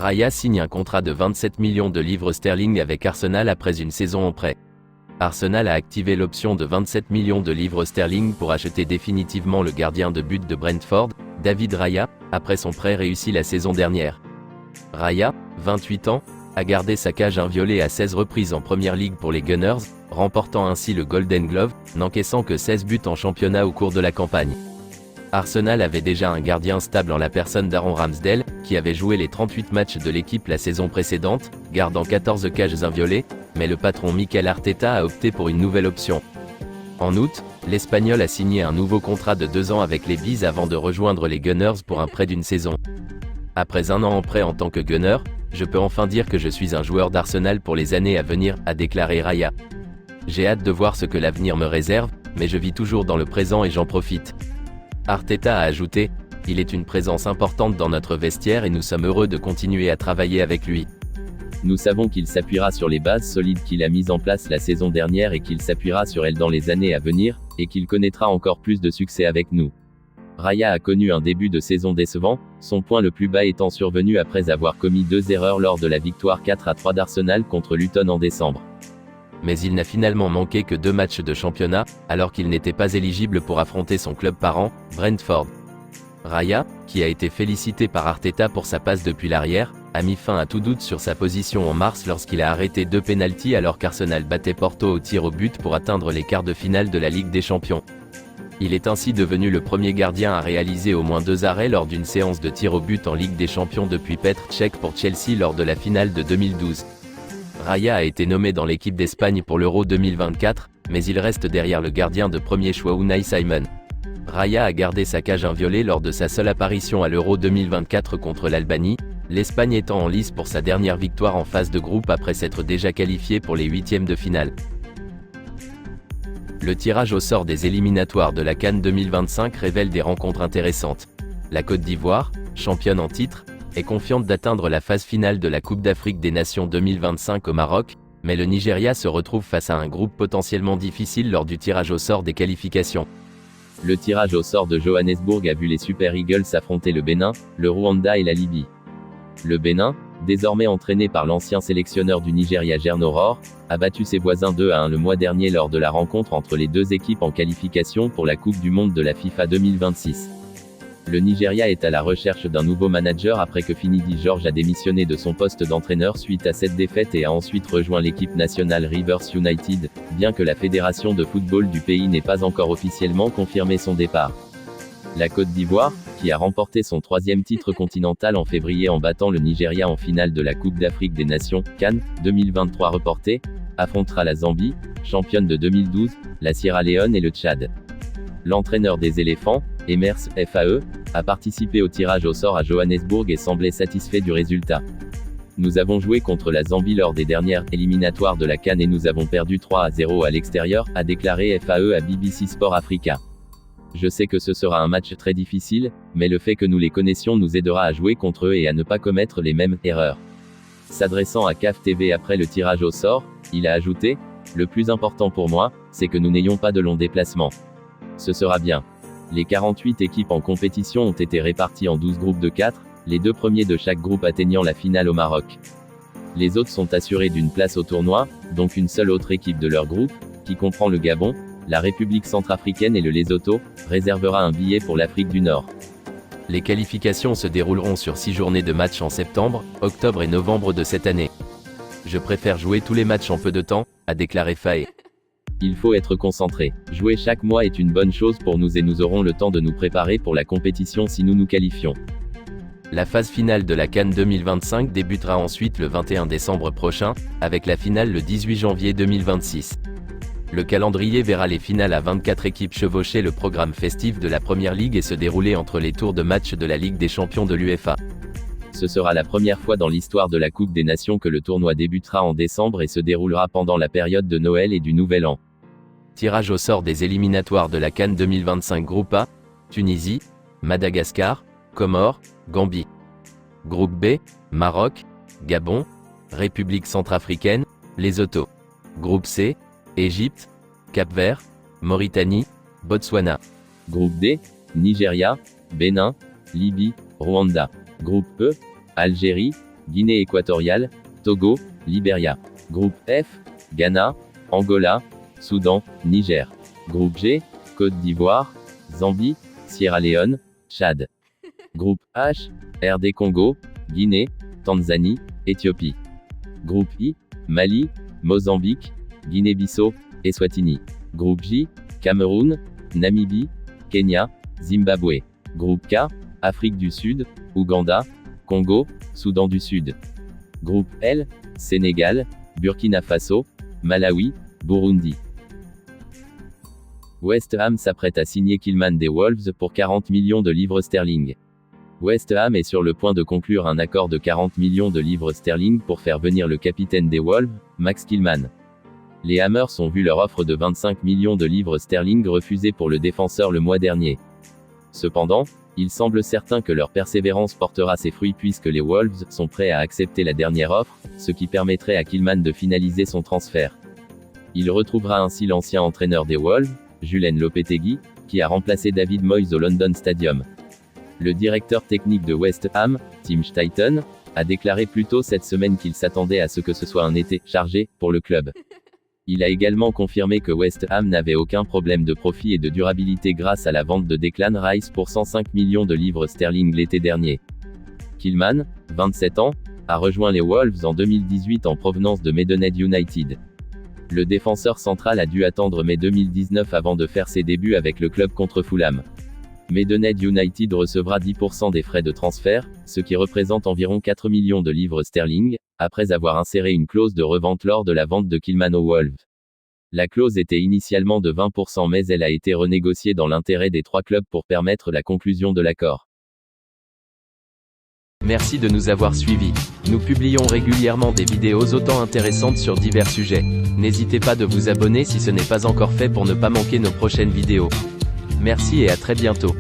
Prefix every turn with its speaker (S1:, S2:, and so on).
S1: Raya signe un contrat de 27 millions de livres sterling avec Arsenal après une saison en prêt. Arsenal a activé l'option de 27 millions de livres sterling pour acheter définitivement le gardien de but de Brentford, David Raya, après son prêt réussi la saison dernière. Raya, 28 ans, a gardé sa cage inviolée à 16 reprises en Premier League pour les Gunners, remportant ainsi le Golden Glove, n'encaissant que 16 buts en championnat au cours de la campagne. Arsenal avait déjà un gardien stable en la personne d'Aaron Ramsdale, qui avait joué les 38 matchs de l'équipe la saison précédente, gardant 14 cages inviolées, mais le patron Mikel Arteta a opté pour une nouvelle option. En août, l'Espagnol a signé un nouveau contrat de 2 ans avec les Bees avant de rejoindre les Gunners pour un prêt d'une saison. Après un an en prêt en tant que Gunner, je peux enfin dire que je suis un joueur d'Arsenal pour les années à venir, a déclaré Raya. J'ai hâte de voir ce que l'avenir me réserve, mais je vis toujours dans le présent et j'en profite. Arteta a ajouté, il est une présence importante dans notre vestiaire et nous sommes heureux de continuer à travailler avec lui. Nous savons qu'il s'appuiera sur les bases solides qu'il a mises en place la saison dernière et qu'il s'appuiera sur elles dans les années à venir, et qu'il connaîtra encore plus de succès avec nous. Raya a connu un début de saison décevant, son point le plus bas étant survenu après avoir commis 2 erreurs lors de la victoire 4-3 d'Arsenal contre Luton en décembre. Mais il n'a finalement manqué que 2 matchs de championnat, alors qu'il n'était pas éligible pour affronter son club parent, Brentford. Raya, qui a été félicité par Arteta pour sa passe depuis l'arrière, a mis fin à tout doute sur sa position en mars lorsqu'il a arrêté 2 pénaltys alors qu'Arsenal battait Porto au tir au but pour atteindre les quarts de finale de la Ligue des Champions. Il est ainsi devenu le premier gardien à réaliser au moins 2 arrêts lors d'une séance de tir au but en Ligue des Champions depuis Petr Cech pour Chelsea lors de la finale de 2012. Raya a été nommé dans l'équipe d'Espagne pour l'Euro 2024, mais il reste derrière le gardien de premier choix Unai Simon. Raya a gardé sa cage inviolée lors de sa seule apparition à l'Euro 2024 contre l'Albanie, l'Espagne étant en lice pour sa dernière victoire en phase de groupe après s'être déjà qualifiée pour les huitièmes de finale. Le tirage au sort des éliminatoires de la CAN 2025 révèle des rencontres intéressantes. La Côte d'Ivoire, championne en titre, est confiante d'atteindre la phase finale de la Coupe d'Afrique des Nations 2025 au Maroc, mais le Nigeria se retrouve face à un groupe potentiellement difficile lors du tirage au sort des qualifications. Le tirage au sort de Johannesburg a vu les Super Eagles affronter le Bénin, le Rwanda et la Libye. Le Bénin, désormais entraîné par l'ancien sélectionneur du Nigeria Gern Aurore, a battu ses voisins 2-1 le mois dernier lors de la rencontre entre les 2 équipes en qualification pour la Coupe du Monde de la FIFA 2026. Le Nigeria est à la recherche d'un nouveau manager après que Finidi George a démissionné de son poste d'entraîneur suite à cette défaite et a ensuite rejoint l'équipe nationale Rivers United, bien que la fédération de football du pays n'ait pas encore officiellement confirmé son départ. La Côte d'Ivoire, qui a remporté son 3e titre continental en février en battant le Nigeria en finale de la Coupe d'Afrique des Nations, CAN 2023 reportée, affrontera la Zambie, championne de 2012, la Sierra Leone et le Tchad. L'entraîneur des éléphants, Emers FAE, a participé au tirage au sort à Johannesburg et semblait satisfait du résultat. Nous avons joué contre la Zambie lors des dernières éliminatoires de la CAN et nous avons perdu 3-0 à l'extérieur, a déclaré FAE à BBC Sport Africa. Je sais que ce sera un match très difficile, mais le fait que nous les connaissions nous aidera à jouer contre eux et à ne pas commettre les mêmes erreurs. S'adressant à CAF TV après le tirage au sort, il a ajouté, « Le plus important pour moi, c'est que nous n'ayons pas de long déplacement. Ce sera bien. » Les 48 équipes en compétition ont été réparties en 12 groupes de 4, les 2 premiers de chaque groupe atteignant la finale au Maroc. Les autres sont assurés d'une place au tournoi, donc une seule autre équipe de leur groupe, qui comprend le Gabon, la République centrafricaine et le Lesotho, réservera un billet pour l'Afrique du Nord. Les qualifications se dérouleront sur 6 journées de matchs en septembre, octobre et novembre de cette année. Je préfère jouer tous les matchs en peu de temps, a déclaré FAE. Il faut être concentré. Jouer chaque mois est une bonne chose pour nous et nous aurons le temps de nous préparer pour la compétition si nous nous qualifions. La phase finale de la CAN 2025 débutera ensuite le 21 décembre prochain, avec la finale le 18 janvier 2026. Le calendrier verra les finales à 24 équipes chevaucher le programme festif de la Première Ligue et se dérouler entre les tours de match de la Ligue des Champions de l'UEFA. Ce sera la première fois dans l'histoire de la Coupe des Nations que le tournoi débutera en décembre et se déroulera pendant la période de Noël et du Nouvel An. Tirage au sort des éliminatoires de la CAN 2025 Groupe A, Tunisie, Madagascar, Comores, Gambie. Groupe B, Maroc, Gabon, République centrafricaine, Lesotho. Groupe C, Égypte, Cap-Vert, Mauritanie, Botswana. Groupe D, Nigeria, Bénin, Libye, Rwanda. Groupe E, Algérie, Guinée équatoriale, Togo, Libéria. Groupe F, Ghana, Angola, Soudan, Niger. Groupe G, Côte d'Ivoire, Zambie, Sierra Leone, Tchad. Groupe H, RD Congo, Guinée, Tanzanie, Éthiopie. Groupe I, Mali, Mozambique, Guinée-Bissau, Eswatini. Groupe J, Cameroun, Namibie, Kenya, Zimbabwe. Groupe K, Afrique du Sud, Ouganda, Congo, Soudan du Sud. Groupe L, Sénégal, Burkina Faso, Malawi, Burundi. West Ham s'apprête à signer Killman des Wolves pour 40 millions de livres sterling. West Ham est sur le point de conclure un accord de 40 millions de livres sterling pour faire venir le capitaine des Wolves, Max Killman. Les Hammers ont vu leur offre de 25 millions de livres sterling refusée pour le défenseur le mois dernier. Cependant, il semble certain que leur persévérance portera ses fruits puisque les Wolves sont prêts à accepter la dernière offre, ce qui permettrait à Killman de finaliser son transfert. Il retrouvera ainsi l'ancien entraîneur des Wolves, Julen Lopetegui, qui a remplacé David Moyes au London Stadium. Le directeur technique de West Ham, Tim Steidten, a déclaré plus tôt cette semaine qu'il s'attendait à ce que ce soit un été chargé pour le club. Il a également confirmé que West Ham n'avait aucun problème de profit et de durabilité grâce à la vente de Declan Rice pour 105 millions de livres sterling l'été dernier. Killman, 27 ans, a rejoint les Wolves en 2018 en provenance de Maidenhead United. Le défenseur central a dû attendre mai 2019 avant de faire ses débuts avec le club contre Fulham. Maidenhead United recevra 10% des frais de transfert, ce qui représente environ 4 millions de livres sterling, après avoir inséré une clause de revente lors de la vente de Killman aux Wolves. La clause était initialement de 20% mais elle a été renégociée dans l'intérêt des trois clubs pour permettre la conclusion de l'accord.
S2: Merci de nous avoir suivis. Nous publions régulièrement des vidéos autant intéressantes sur divers sujets. N'hésitez pas de vous abonner si ce n'est pas encore fait pour ne pas manquer nos prochaines vidéos. Merci et à très bientôt.